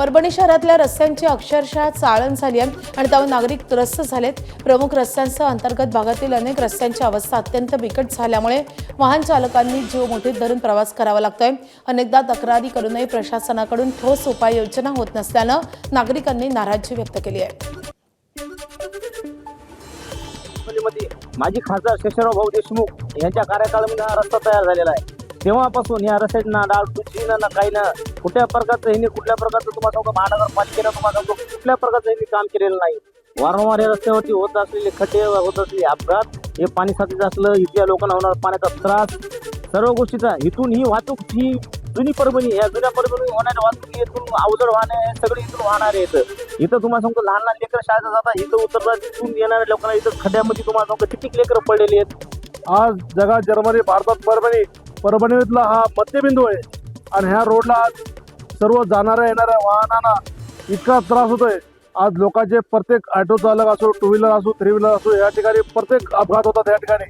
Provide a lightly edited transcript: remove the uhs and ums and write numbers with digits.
परभणी शहरातल्या रस्त्यांची अक्षरशः चाळण झाली आहे आणि त्यामुळे नागरिक त्रस्त झालेत। प्रमुख रस्त्यांसह अंतर्गत भागातील अनेक रस्त्यांची अवस्था अत्यंत बिकट झाल्यामुळे वाहन चालकांनी जीव मुठीत धरून प्रवास करावा लागतोय। अनेकदा तक्रारी करूनही प्रशासनाकडून ठोस उपाययोजना होत नसल्यानं नागरिकांनी नाराजी व्यक्त केली आहे। माजी खासदार शेषराव भाऊ देशमुख यांच्या कार्यकाळामध्ये हा रस्ता तयार झालेला आहे। तेव्हापासून या रस्त्याची ना डाळ तुझी ना काही ना कुठल्या प्रकारचं तुम्हाला सांगतो महानगरपालिकेनं तुम्हाला सांगतो कुठल्या प्रकारचं यांनी काम केलेलं नाही। वारंवार या रस्त्यावरती होत असलेले खड्डे होत असलेले अपघात, हे पाणी साचलेलं असलं, इथल्या लोकांना होणार पाण्याचा त्रास, सर्व गोष्टीचा इथून ही वाहतूक ही जुनी परभणी, या जुन्या परभणी होणाऱ्या वाहतूक इथून अवजड वाहने सगळे इथून वाहणारे आहेत। इथं तुम्हाला सांगतो लहान लहान लेकरं शाळेत जातात, इथं उतरतात, इथून येणाऱ्या लोकांना इथं खड्ड्यामध्ये तुम्हाला सांगतो किती लेकरं पडलेली आहेत। आज जगात जर्मनी, भारतात परभणीतला हा मध्यबिंदू आहे आणि ह्या रोडला आज सर्व जाणाऱ्या येणाऱ्या वाहनांना इतका त्रास होतोय। आज लोकांचे प्रत्येक ऑटो चालक असो, टू व्हीलर असो, थ्री व्हीलर असो, या ठिकाणी प्रत्येक अपघात होतात। या ठिकाणी